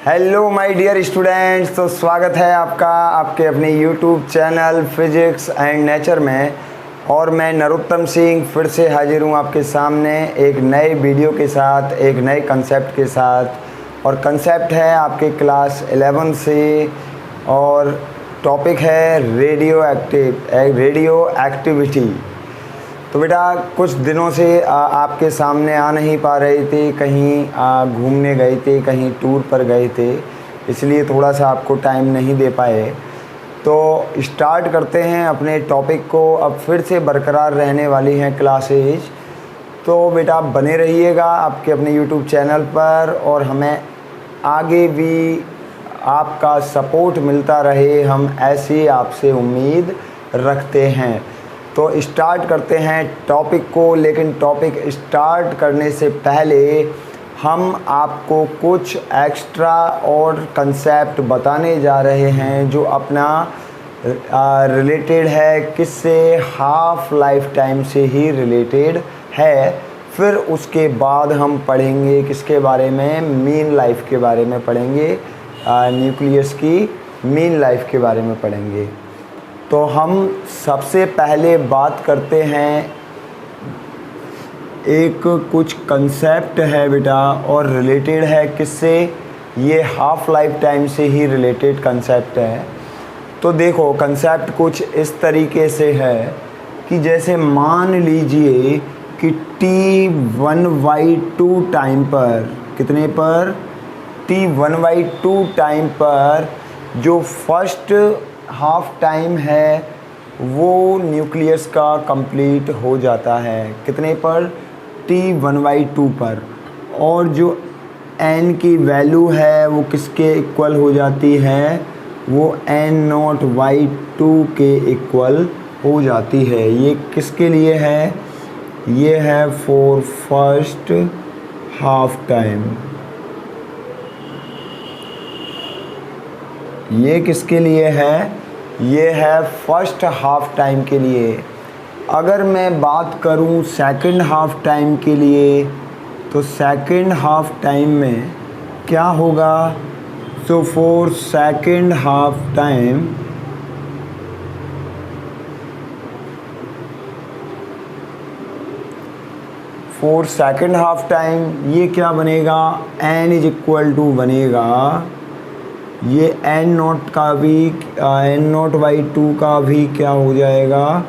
Hello my dear students, तो स्वागत है आपका आपके अपने YouTube channel physics and nature में। और मैं नरोत्तम सिंह फिर से हाजिर हूँ आपके सामने एक नए वीडियो के साथ, एक नए कंसेप्ट के साथ। और कंसेप्ट है आपके क्लास 11 से, और टॉपिक है रेडियो एक्टिविटी। तो बेटा कुछ दिनों से आपके सामने आ नहीं पा रहे थे, कहीं घूमने गए थे, कहीं टूर पर गए थे, इसलिए थोड़ा सा आपको टाइम नहीं दे पाए। तो स्टार्ट करते हैं अपने टॉपिक को। अब फिर से बरकरार रहने वाली हैं क्लासेज, तो बेटा आप बने रहिएगा आपके अपने यूट्यूब चैनल पर, और हमें आगे भी आपका सपोर्ट मिलता रहे, हम ऐसी आपसे उम्मीद रखते हैं। तो स्टार्ट करते हैं टॉपिक को, लेकिन टॉपिक स्टार्ट करने से पहले हम आपको कुछ एक्स्ट्रा और कंसेप्ट बताने जा रहे हैं जो अपना रिलेटेड है, किससे, हाफ लाइफ टाइम से ही रिलेटेड है। फिर उसके बाद हम पढ़ेंगे किसके बारे में, मीन लाइफ के बारे में पढ़ेंगे, न्यूक्लियस की मीन लाइफ के बारे में पढ़ेंगे। तो हम सबसे पहले बात करते हैं, एक कुछ कंसेप्ट है बेटा और रिलेटेड है किससे, ये हाफ लाइफ टाइम से ही रिलेटेड कंसेप्ट है। तो देखो कंसेप्ट कुछ इस तरीके से है कि जैसे मान लीजिए कि t1/2 टाइम पर, कितने पर, t1/2 टाइम पर जो फर्स्ट हाफ टाइम है वो न्यूक्लियस का कंप्लीट हो जाता है, कितने पर, t1/2 पर। और जो n की वैल्यू है वो किसके इक्वल हो जाती है, वो n0/2 के इक्वल हो जाती है। ये किसके लिए है, ये है फॉर फर्स्ट हाफ टाइम। ये किसके लिए है, ये है फर्स्ट हाफ टाइम के लिए। अगर मैं बात करूं सेकंड हाफ टाइम के लिए, तो सेकंड हाफ टाइम में क्या होगा, so for second half time ये क्या बनेगा, n बनेगा, ये n0 का भी, n0/2 का भी क्या हो जाएगा,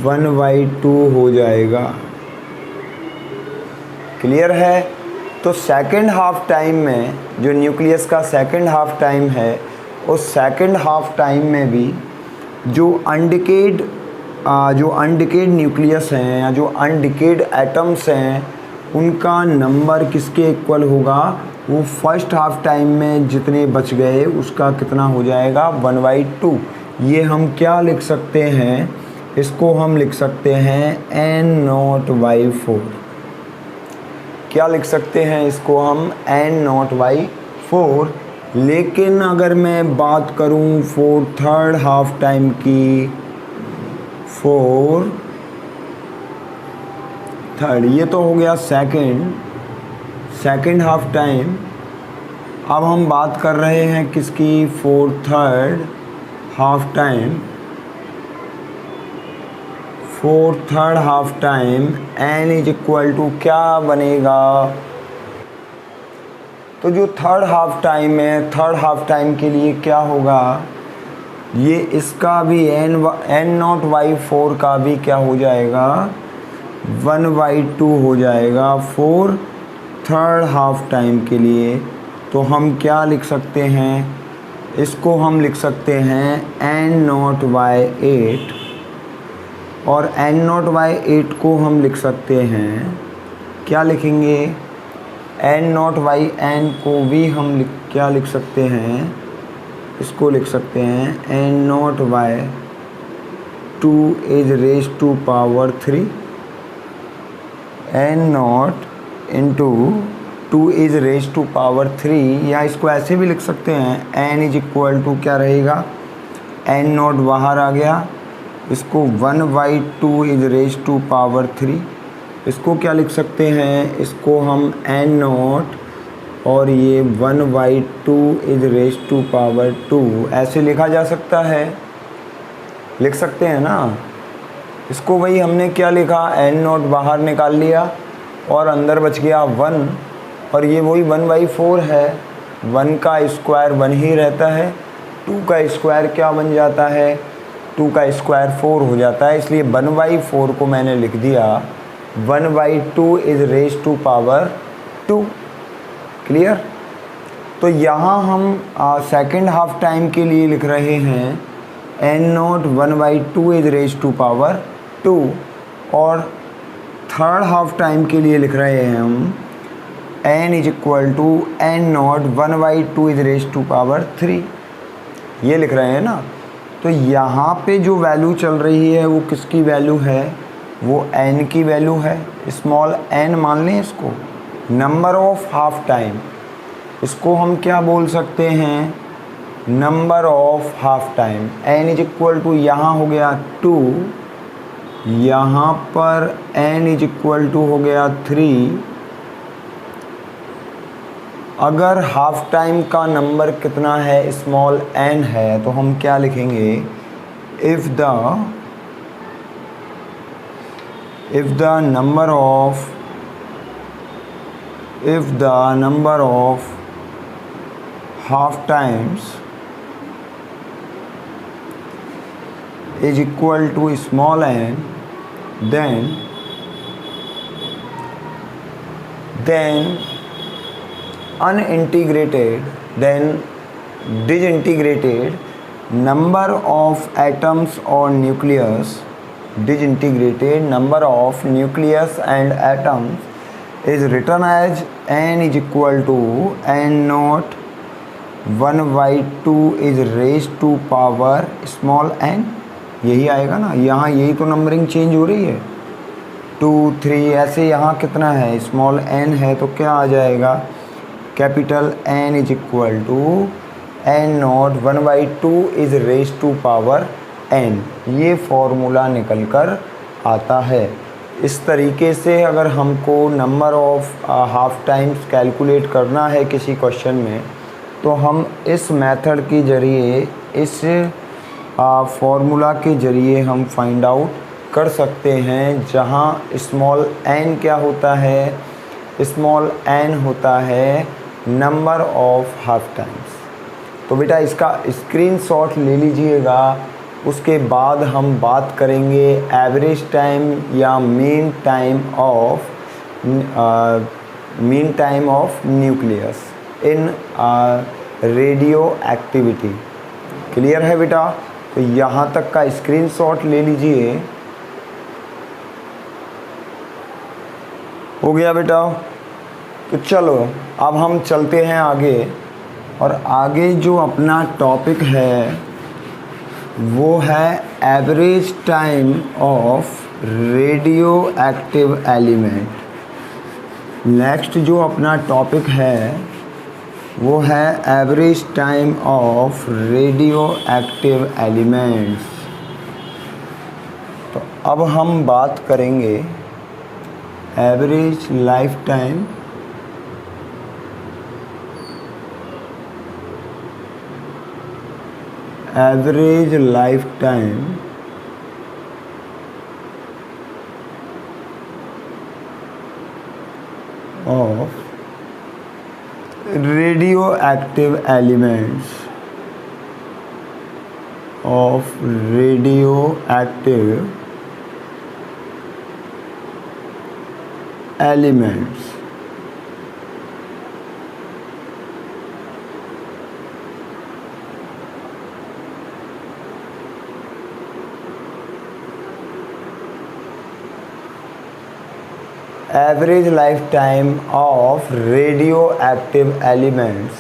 1/2 हो जाएगा। क्लियर है। तो सेकंड हाफ टाइम में जो न्यूक्लियस का सेकंड हाफ टाइम है, उस सेकंड हाफ टाइम में भी जो अनडिकेड न्यूक्लियस हैं या जो अनडिकेड एटम्स हैं, उनका नंबर किसके इक्वल होगा, वो फर्स्ट हाफ टाइम में जितने बच गए उसका कितना हो जाएगा, 1/2। ये हम क्या लिख सकते हैं, इसको हम लिख सकते हैं n0/4। क्या लिख सकते हैं इसको हम, n0/4। लेकिन अगर मैं बात करूं फॉर थर्ड हाफ टाइम की, ये तो हो गया सेकंड हाफ टाइम। अब हम बात कर रहे हैं किसकी, for third half time. For third half time n क्या बनेगा, तो जो थर्ड हाफ टाइम है, थर्ड हाफ टाइम के लिए क्या होगा, ये इसका भी n0/4 का भी क्या हो जाएगा, 1/2 हो जाएगा फॉर थर्ड हाफ टाइम के लिए। तो हम क्या लिख सकते हैं, इसको हम लिख सकते हैं n0/8, और n0/8 को हम लिख सकते हैं, क्या लिखेंगे, n0/n को भी हम क्या लिख सकते हैं, इसको लिख सकते हैं n0/2 n0 × 2 या इसको ऐसे भी लिख सकते हैं, n क्या रहेगा, n0 बाहर आ गया, इसको 1/2 इसको क्या लिख सकते हैं, इसको हम n0 और ये 1/2 इज रेज टू पावर 2 ऐसे लिखा जा सकता है, लिख सकते हैं ना। इसको वही हमने क्या लिखा, n0 बाहर निकाल लिया और अंदर बच गया 1, और ये वही 1/4 है। 1 का स्क्वायर 1 ही रहता है, 2 का स्क्वायर क्या बन जाता है, 2 का स्क्वायर 4 हो जाता है, इसलिए 1/4 को मैंने लिख दिया 1/2 is raise to power 2। Clear. तो यहाँ हम सेकेंड हाफ टाइम के लिए लिख रहे हैं n0 1/2 is raise to power 2, और थर्ड हाफ टाइम के लिए लिख रहे हैं हम n is equal to n0 1/2 is raise to power 3, ये लिख रहे हैं ना। तो यहाँ पे जो वैल्यू चल रही है वो किसकी वैल्यू है, वो n की वैल्यू है, स्मॉल n मान लें इसको। नंबर ऑफ हाफ टाइम, इसको हम क्या बोल सकते हैं, number of half time. n is equal to यहाँ हो गया 2, यहाँ पर n इज इक्वल टू हो गया 3। अगर हाफ टाइम का नंबर कितना है, स्मॉल n है, तो हम क्या लिखेंगे, if the number of half times is equal to small n, then disintegrated number of atoms or nucleus, disintegrated number of nucleus and atoms is written as n is equal to n0 1/2 is raise to power small n, यही आएगा ना। यहाँ यही तो numbering change हो रही है, 2 3 ऐसे। यहाँ कितना है, स्मॉल n है, तो क्या आ जाएगा, capital N is equal to n0 1/2 is raise to power n। ये फॉर्मूला निकल कर आता है। इस तरीके से अगर हमको number of half times calculate करना है किसी क्वेश्चन में, तो हम इस मेथड के ज़रिए, इस फॉर्मूला के ज़रिए हम फाइंड आउट कर सकते हैं। जहाँ स्मॉल n क्या होता है, स्मॉल n होता है नंबर ऑफ हाफ टाइम्स। तो बेटा इसका स्क्रीनशॉट ले लीजिएगा, उसके बाद हम बात करेंगे एवरेज टाइम या mean time of nucleus in radio activity. Clear है बेटा। तो यहाँ तक का स्क्रीनशॉट ले लीजिए। हो गया बेटा। तो चलो अब हम चलते हैं आगे, और आगे जो अपना टॉपिक है वो है average time of radio active element. Next जो अपना टॉपिक है वो है average time of radio active elements. तो अब हम बात करेंगे average life time of radioactive elements average life time of radio active elements.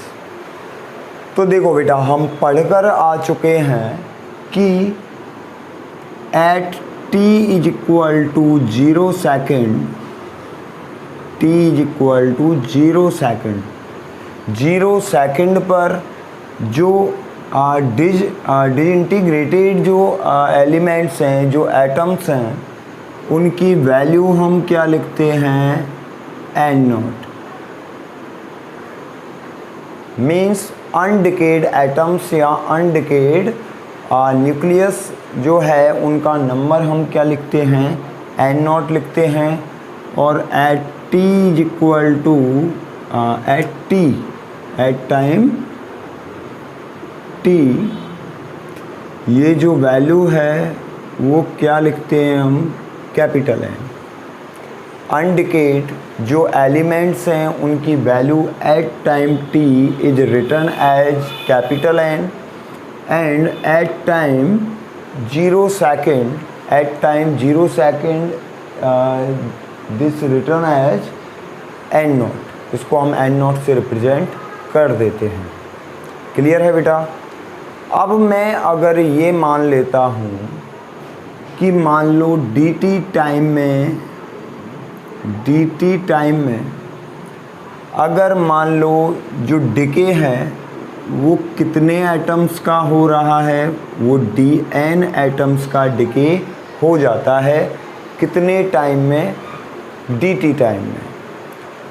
तो देखो बेटा, हम पढ़कर आ चुके हैं कि at t is equal to 0 second, t is equal to 0 second, 0 second पर जो डिसइंटीग्रेटेड जो एलिमेंट्स हैं, जो एटम्स हैं, उनकी वैल्यू हम क्या लिखते हैं, n0। मीन्स अनडिकेड एटम्स या अनडिकेड न्यूक्लियस जो है उनका नंबर हम क्या लिखते हैं, n0 लिखते हैं। और at t is equal to at time t ये जो वैल्यू है वो क्या लिखते हैं हम, कैपिटल है। अनडिकेड जो एलिमेंट्स हैं उनकी value at time t is written as capital N and at time 0 second this written as n0। इसको हम n0 से रिप्रेजेंट कर देते हैं। क्लियर है बेटा। अब मैं अगर ये मान लेता हूँ कि मान लो dt टाइम में अगर मान लो जो डिके है वो कितने एटम्स का हो रहा है, वो dn एटम्स का डिके हो जाता है कितने टाइम में, dt टाइम में।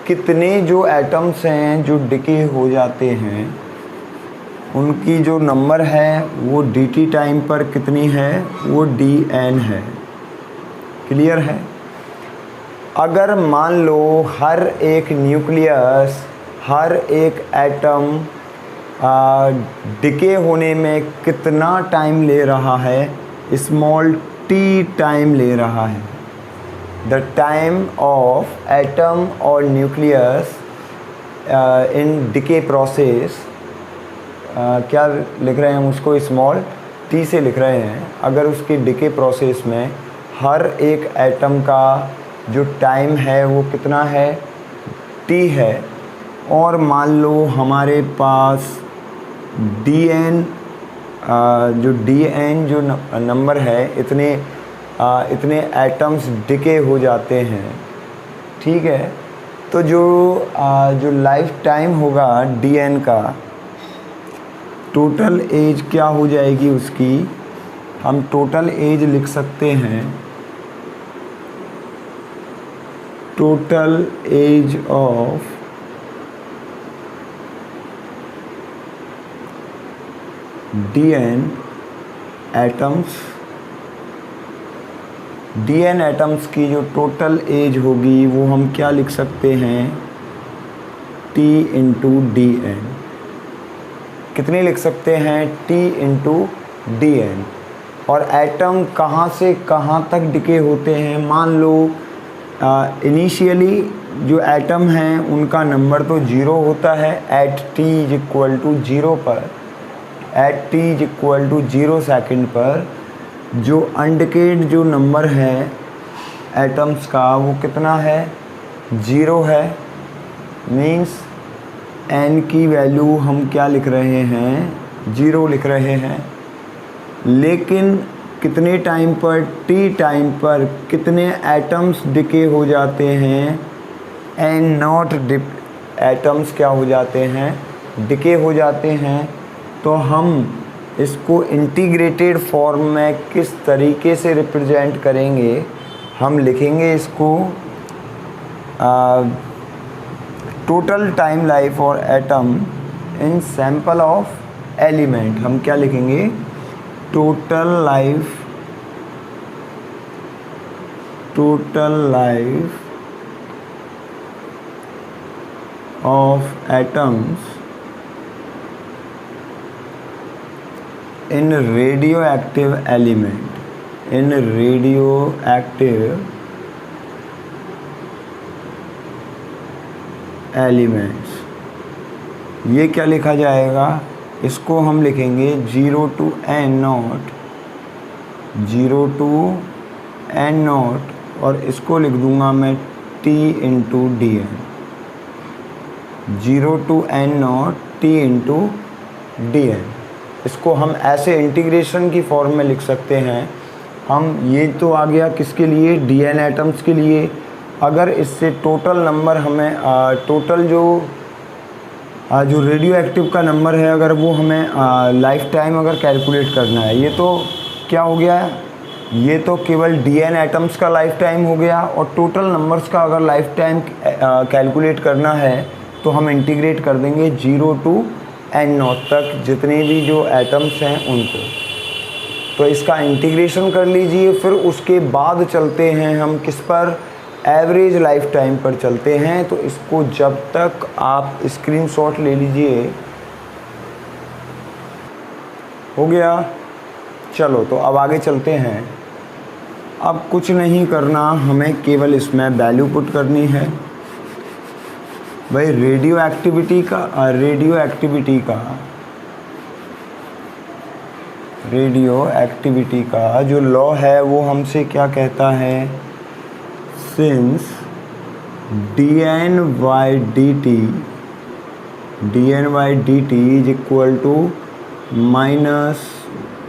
कितने जो एटम्स हैं जो डिके हो जाते हैं उनकी जो नंबर है वो dt टाइम पर कितनी है, वो dn है। क्लियर है। अगर मान लो हर एक न्यूक्लियस, हर एक एटम डिके होने में कितना टाइम ले रहा है, स्मॉल t टाइम ले रहा है। द टाइम ऑफ एटम और न्यूक्लियस इन डिके प्रोसेस, क्या लिख रहे हैं हम उसको, स्मॉल t से लिख रहे हैं। अगर उसकी डिके प्रोसेस में हर एक एटम का जो टाइम है वो कितना है, t है। और मान लो हमारे पास dn जो नंबर है इतने एटम्स डिके हो जाते हैं, ठीक है। तो जो लाइफ टाइम होगा dn का, टोटल एज क्या हो जाएगी उसकी, हम टोटल एज लिख सकते हैं, total as of dn atoms की जो टोटल एज होगी वो हम क्या लिख सकते हैं, t इंटू dn। कितनी लिख सकते हैं, t इंटू dn। और एटम कहाँ से कहाँ तक डिके होते हैं, मान लो इनिशियली जो एटम हैं उनका नंबर तो 0 होता है at t is equal to 0 पर, at t is equal to 0 second पर जो अनडिकेड जो नंबर है एटम्स का वो कितना है, 0 है। मीन्स n की वैल्यू हम क्या लिख रहे हैं, 0 लिख रहे हैं। लेकिन कितने टाइम पर, t टाइम पर कितने एटम्स डिके हो जाते हैं, n0 एटम्स क्या हो जाते हैं, डिके हो जाते हैं। तो हम इसको इंटीग्रेटेड फॉर्म में किस तरीके से रिप्रेजेंट करेंगे, हम लिखेंगे इसको टोटल टाइम लाइफ और atom in sample of element. हम क्या लिखेंगे, total life of atoms in radio active element, in radio active elements. ये क्या लिखा जाएगा, इसको हम लिखेंगे 0 to n0, 0 to n0 और इसको लिख दूंगा मैं t into dn, 0 to n0 t into dn। इसको हम ऐसे इंटीग्रेशन की फॉर्म में लिख सकते हैं हम। ये तो आ गया किसके लिए, dn एटम्स के लिए। अगर इससे टोटल नंबर हमें टोटल जो रेडियो एक्टिव का नंबर है अगर वो हमें लाइफ टाइम अगर कैलकुलेट करना है, ये तो क्या हो गया है, ये तो केवल dn एटम्स का लाइफ टाइम हो गया। और टोटल नंबर्स का अगर लाइफ टाइम कैलकुलेट करना है तो हम इंटीग्रेट कर देंगे 0 to n0 तक जितने भी जो एटम्स हैं उनको। तो इसका इंटीग्रेशन कर लीजिए, फिर उसके बाद चलते हैं हम किस पर, एवरेज लाइफ टाइम पर चलते हैं। तो इसको जब तक आप स्क्रीनशॉट ले लीजिए। हो गया, चलो तो अब आगे चलते हैं। अब कुछ नहीं करना, हमें केवल इसमें वैल्यू पुट करनी है भाई। रेडियो एक्टिविटी का जो लॉ है वो हमसे क्या कहता है, since dN/dt is equal to minus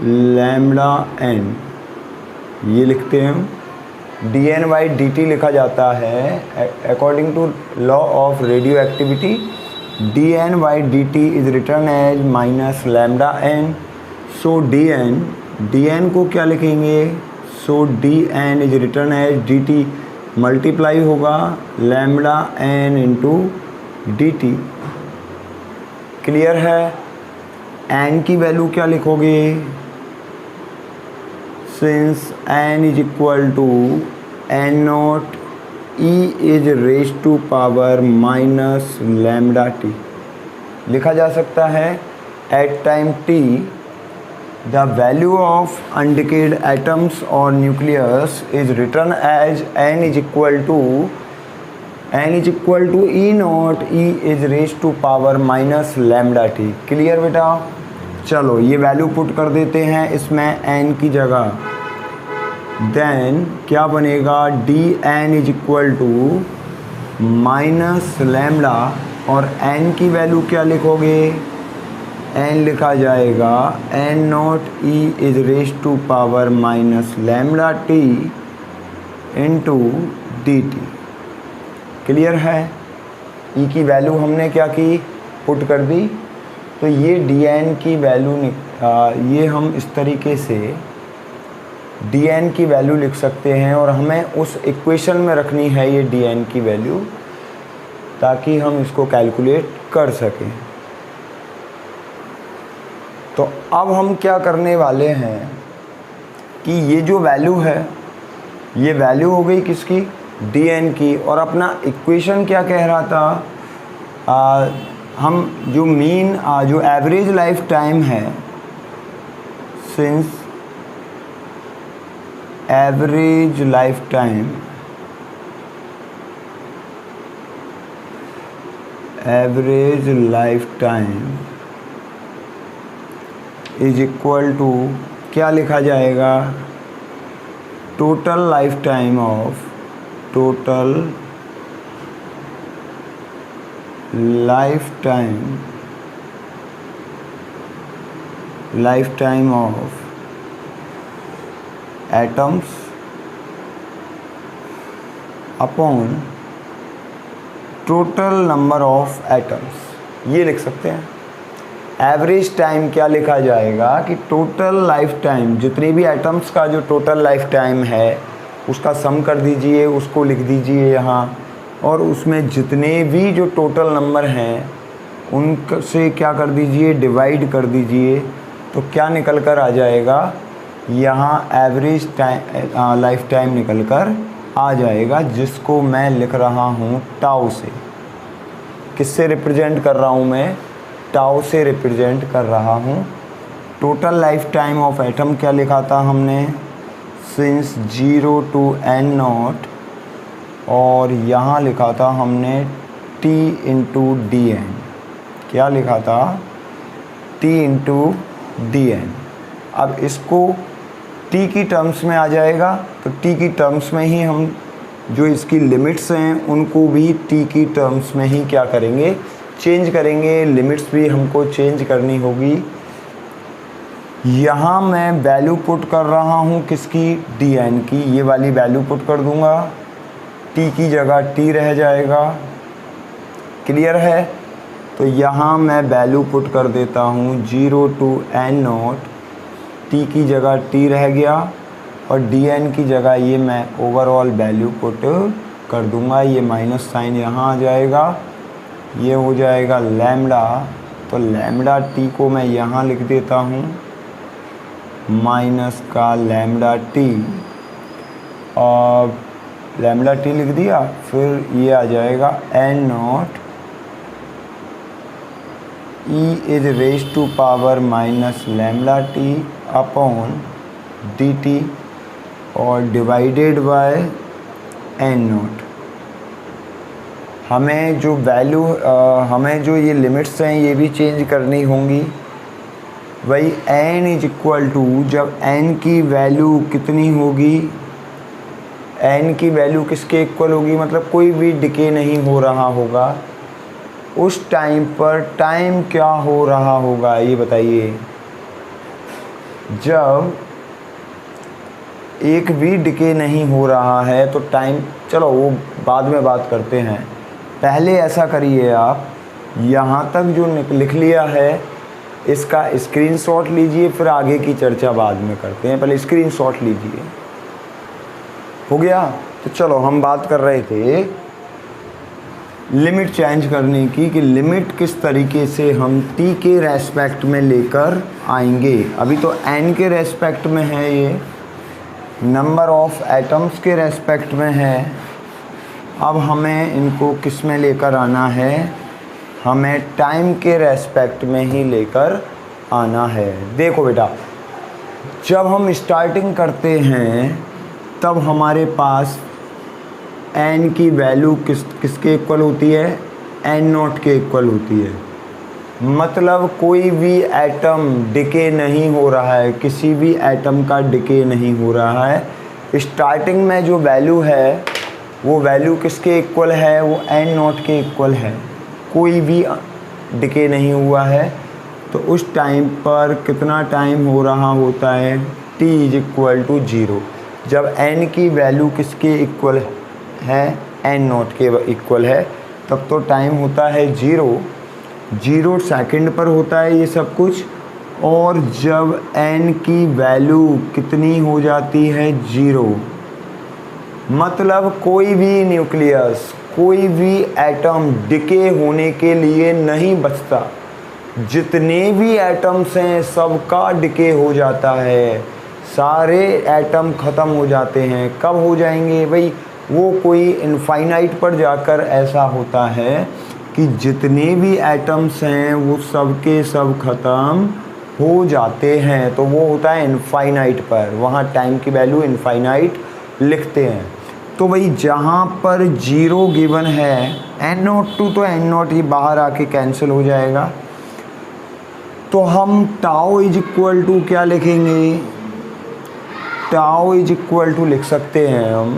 lambda n, ये लिखते हैं हम। dN/dt लिखा जाता है according to law of radioactivity, dN/dt is written as minus lambda n। So dN को क्या लिखेंगे, so dN is written as dt, multiply होगा lambda n into dt। Clear है। n की वैल्यू क्या लिखोगे, since n is equal to n0 e is raise to power minus lambda t, लिखा जा सकता है। At time t the value of undecayed atoms or nucleus is written as n is equal to e naught e is raised to power minus lambda t। Clear बेटा। चलो ये value put कर देते हैं इसमें n की जगह। Then क्या बनेगा, dn is equal to minus lambda, और n की वैल्यू क्या लिखोगे, n लिखा जाएगा n0 e is raise to power minus lambda t into dt। Clear है। e की वैल्यू हमने क्या की, पुट कर दी। तो ये dn की वैल्यू ये हम इस तरीके से dn की वैल्यू लिख सकते हैं, और हमें उस इक्वेशन में रखनी है ये dn की वैल्यू, ताकि हम इसको कैलकुलेट कर सकें। तो अब हम क्या करने वाले हैं कि ये जो वैल्यू है, ये वैल्यू हो गई किसकी, dn की। और अपना इक्वेशन क्या कह रहा था, हम जो मीन जो एवरेज लाइफ टाइम है, since average life time is equal to क्या लिखा जाएगा, total life time of atoms upon total number of atoms, ये लिख सकते हैं। एवरेज टाइम क्या लिखा जाएगा कि टोटल लाइफ टाइम, जितने भी एटम्स का जो टोटल लाइफ टाइम है उसका सम कर दीजिए, उसको लिख दीजिए यहाँ, और उसमें जितने भी जो टोटल नंबर हैं उनसे क्या कर दीजिए, डिवाइड कर दीजिए। तो क्या निकल कर आ जाएगा, यहाँ एवरेज लाइफ टाइम निकल कर आ जाएगा, जिसको मैं लिख रहा हूँ टाउ से। किससे रिप्रेजेंट कर रहा हूँ मैं, टाउ से रिप्रेजेंट कर रहा हूँ। Total life time of atom क्या लिखा था हमने, सिंस 0 to n0, और यहाँ लिखा था हमने t इंटू dn। क्या लिखा था, t इंटू dn। अब इसको t की टर्म्स में आ जाएगा, तो t की टर्म्स में ही हम जो इसकी लिमिट्स हैं उनको भी t की टर्म्स में ही क्या करेंगे, चेंज करेंगे। लिमिट्स भी हमको चेंज करनी होगी। यहाँ मैं वैल्यू पुट कर रहा हूँ किसकी, dn की, ये वाली वैल्यू पुट कर दूँगा, t की जगह t रह जाएगा। क्लियर है। तो यहाँ मैं वैल्यू पुट कर देता हूँ 0 to n0, t की जगह t रह गया, और dn की जगह ये मैं ओवरऑल वैल्यू पुट कर दूँगा। ये माइनस साइन यहाँ आ जाएगा, ये हो जाएगा लैम्डा, तो लैम्डा टी को मैं यहाँ लिख देता हूँ माइनस का लैम्डा टी, और लैम्डा टी लिख दिया। फिर ये आ जाएगा n not e is raise to power minus lambda t upon d t और डिवाइडेड बाय एन नॉट। हमें जो वैल्यू हमें जो ये लिमिट्स हैं ये भी चेंज करनी होंगी। वही n इज इक्वल टू, जब n की वैल्यू कितनी होगी, n की वैल्यू किसके इक्वल होगी, मतलब कोई भी डिके नहीं हो रहा होगा, उस टाइम पर टाइम क्या हो रहा होगा ये बताइए। जब एक भी डिके नहीं हो रहा है तो टाइम, चलो वो बाद में बात करते हैं। पहले ऐसा करिए, आप यहाँ तक जो लिख लिया है इसका स्क्रीनशॉट लीजिए, फिर आगे की चर्चा बाद में करते हैं। पहले स्क्रीनशॉट लीजिए। हो गया? तो चलो हम बात कर रहे थे लिमिट चेंज करने की, कि लिमिट किस तरीके से हम t के रेस्पेक्ट में लेकर आएंगे। अभी तो n के रेस्पेक्ट में है, ये नंबर ऑफ एटम्स के रेस्पेक्ट में है। अब हमें इनको किस में लेकर आना है, हमें टाइम के रेस्पेक्ट में ही लेकर आना है। देखो बेटा, जब हम स्टार्टिंग करते हैं तब हमारे पास n की वैल्यू किसके इक्वल होती है, n नॉट के इक्वल होती है। मतलब कोई भी एटम डिके नहीं हो रहा है, किसी भी एटम का डिके नहीं हो रहा है। स्टार्टिंग में जो वैल्यू है वो वैल्यू किसके इक्वल है, वो n नॉट के इक्वल है। कोई भी डिके नहीं हुआ है, तो उस टाइम पर कितना टाइम हो रहा होता है, t इज इक्वल टू 0। जब n की वैल्यू किसके इक्वल है, n नॉट के इक्वल है, तब तो टाइम होता है 0 सेकंड पर होता है ये सब कुछ। और जब n की वैल्यू कितनी हो जाती है, 0, मतलब कोई भी न्यूक्लियस, कोई भी एटम डिके होने के लिए नहीं बचता। जितने भी एटम्स हैं सबका डिके हो जाता है, सारे एटम ख़त्म हो जाते हैं। कब हो जाएंगे भाई, वो कोई इनफाइनाइट पर जाकर ऐसा होता है कि जितने भी एटम्स हैं वो सब के सब ख़त्म हो जाते हैं। तो वो होता है इनफाइनाइट पर, वहाँ टाइम की वैल्यू इनफाइनाइट लिखते हैं। तो भाई जहाँ पर 0 गिवन है, n02 तो n0 ही बाहर आके कैंसिल हो जाएगा। तो हम टाउ इज इक्वल टू क्या लिखेंगे, टाउ इज इक्वल टू लिख सकते हैं हम,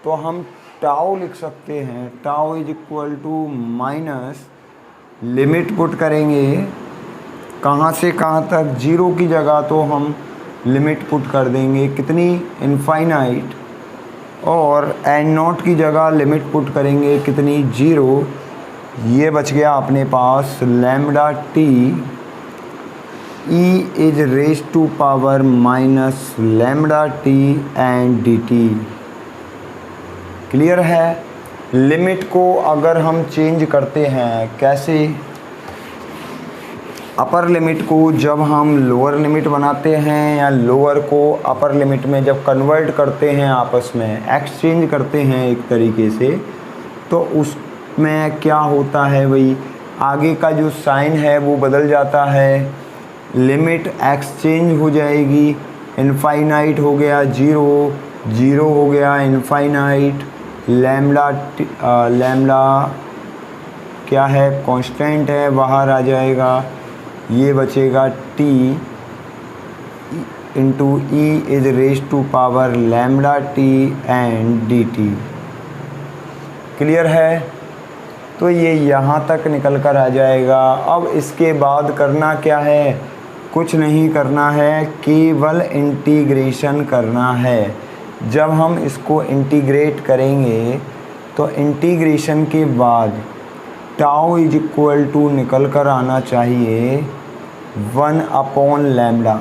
तो हम टाउ लिख सकते हैं, tau is equal to minus, limit put करेंगे कहाँ से कहाँ तक, 0 की जगह तो हम लिमिट पुट कर देंगे कितनी, इनफाइनाइट, और n0 की जगह लिमिट पुट करेंगे कितनी, 0। ये बच गया अपने पास lambda t e is raise to power minus lambda t and d t. Clear है? लिमिट को अगर हम चेंज करते हैं कैसे, अपर लिमिट को जब हम लोअर लिमिट बनाते हैं या लोअर को अपर लिमिट में जब कन्वर्ट करते हैं, आपस में एक्सचेंज करते हैं एक तरीके से, तो उसमें क्या होता है भाई, आगे का जो साइन है वो बदल जाता है, लिमिट एक्सचेंज हो जाएगी, इनफाइनाइट हो गया 0, 0 हो गया इनफाइनाइट, लैम्डा क्या है, कांस्टेंट है, बाहर आ जाएगा, ये बचेगा t into e is raise to power lambda t and d t. Clear है? तो ये यहाँ तक निकल कर आ जाएगा। अब इसके बाद करना क्या है, कुछ नहीं करना है, केवल इंटीग्रेशन करना है। जब हम इसको इंटीग्रेट करेंगे तो इंटीग्रेशन के बाद टाउ इज इक्वल टू निकल कर आना चाहिए 1/λ।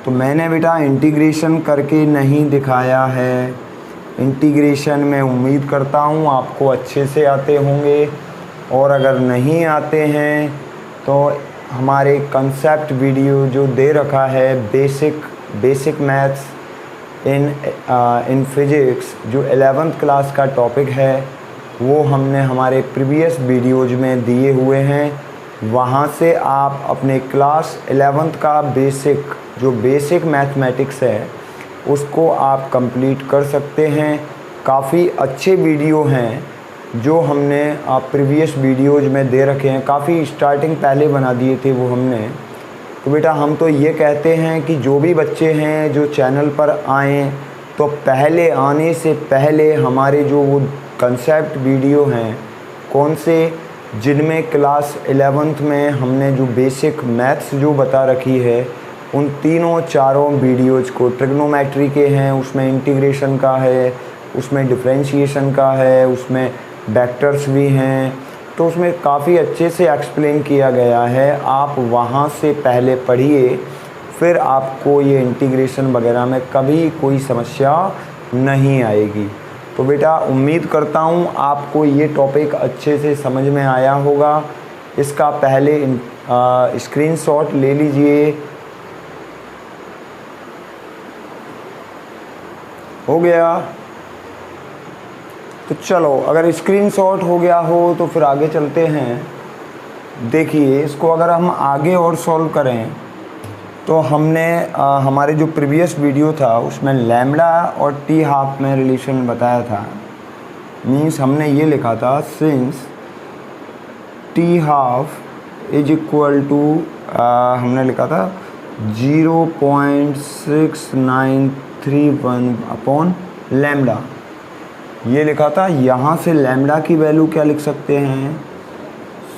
तो मैंने बेटा इंटीग्रेशन करके नहीं दिखाया है, इंटीग्रेशन मैं उम्मीद करता हूँ आपको अच्छे से आते होंगे, और अगर नहीं आते हैं तो हमारे कंसेप्ट वीडियो जो दे रखा है बेसिक मैथ्स इन फिज़िक्स, जो 11th क्लास का टॉपिक है वो हमने हमारे प्रीवियस वीडियोज़ में दिए हुए हैं। वहाँ से आप अपने क्लास 11th का बेसिक मैथमेटिक्स है उसको आप कंप्लीट कर सकते हैं। काफ़ी अच्छे वीडियो हैं जो हमने प्रीवियस वीडियोज़ में दे रखे हैं, काफ़ी स्टार्टिंग पहले बना दिए थे वो हमने। तो बेटा हम तो ये कहते हैं कि जो भी बच्चे हैं जो चैनल पर आएँ तो पहले आने से पहले हमारे जो वो कंसेप्ट वीडियो हैं कौन से, जिनमें क्लास 11th में हमने जो बेसिक मैथ्स जो बता रखी है उन चारों वीडियोज़ को, ट्रिग्नोमेट्री के हैं, उसमें इंटीग्रेशन का है, उसमें डिफरेंशिएशन का है, उसमें वेक्टर्स भी हैं, तो उसमें काफ़ी अच्छे से एक्सप्लेन किया गया है। आप वहाँ से पहले पढ़िए, फिर आपको ये इंटीग्रेशन वगैरह में कभी कोई समस्या नहीं आएगी। तो बेटा उम्मीद करता हूँ आपको ये टॉपिक अच्छे से समझ में आया होगा। इसका पहले स्क्रीनशॉट ले लीजिए। हो गया? तो चलो, अगर स्क्रीनशॉट हो गया हो तो फिर आगे चलते हैं। देखिए, इसको अगर हम आगे और सॉल्व करें तो हमने हमारे जो प्रीवियस वीडियो था उसमें लैम्डा और टी हाफ में रिलेशन बताया था। मीन्स हमने ये लिखा था since t half is equal to, हमने लिखा था 0.6931 अपॉन लैम्डा, ये लिखा था। यहाँ से लैम्डा की वैल्यू क्या लिख सकते हैं?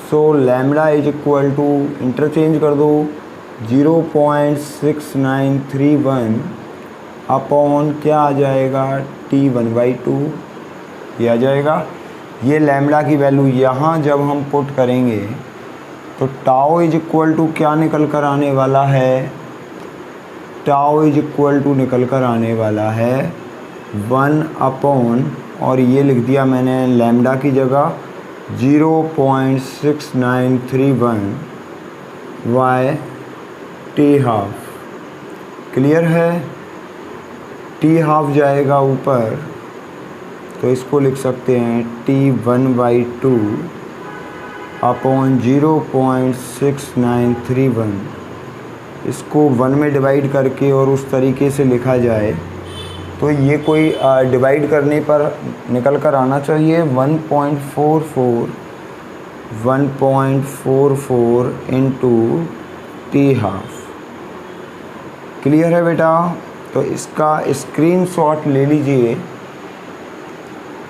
So lambda is equal to, interchange कर दो, 0.6931 अपॉन क्या आ जाएगा, T1/2 ये आ जाएगा। ये लैम्डा की वैल्यू यहाँ जब हम पुट करेंगे तो टाउ इज इक्वल टू क्या निकल कर आने वाला है? टाउ इज इक्वल टू निकल कर आने वाला है 1 अपॉन, और ये लिख दिया मैंने लैम्डा की जगह 0.6931 वाई टी हाफ। क्लियर है? टी हाफ जाएगा ऊपर तो इसको लिख सकते हैं T1/2 अपॉन 0.6931। इसको 1 में डिवाइड करके और उस तरीके से लिखा जाए तो ये कोई डिवाइड करने पर निकल कर आना चाहिए 1.44 इंटू टी हाफ। क्लियर है बेटा? तो इसका स्क्रीनशॉट ले लीजिए,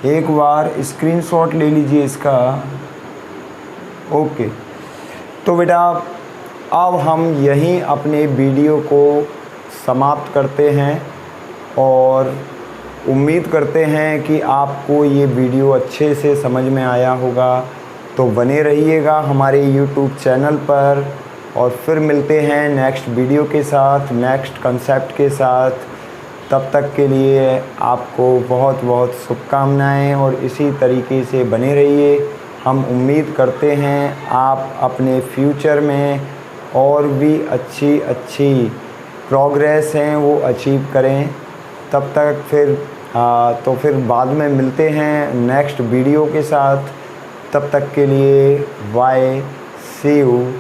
एक बार स्क्रीनशॉट ले लीजिए इसका। ओके, तो बेटा अब हम यहीं अपने वीडियो को समाप्त करते हैं और उम्मीद करते हैं कि आपको ये वीडियो अच्छे से समझ में आया होगा। तो बने रहिएगा हमारे YouTube चैनल पर, और फिर मिलते हैं नेक्स्ट वीडियो के साथ, नेक्स्ट कंसेप्ट के साथ। तब तक के लिए आपको बहुत बहुत शुभकामनाएं, और इसी तरीके से बने रहिए। हम उम्मीद करते हैं आप अपने फ्यूचर में और भी अच्छी प्रोग्रेस हैं वो अचीव करें। तब तक फिर बाद में मिलते हैं नेक्स्ट वीडियो के साथ। तब तक के लिए बाय, सी यू।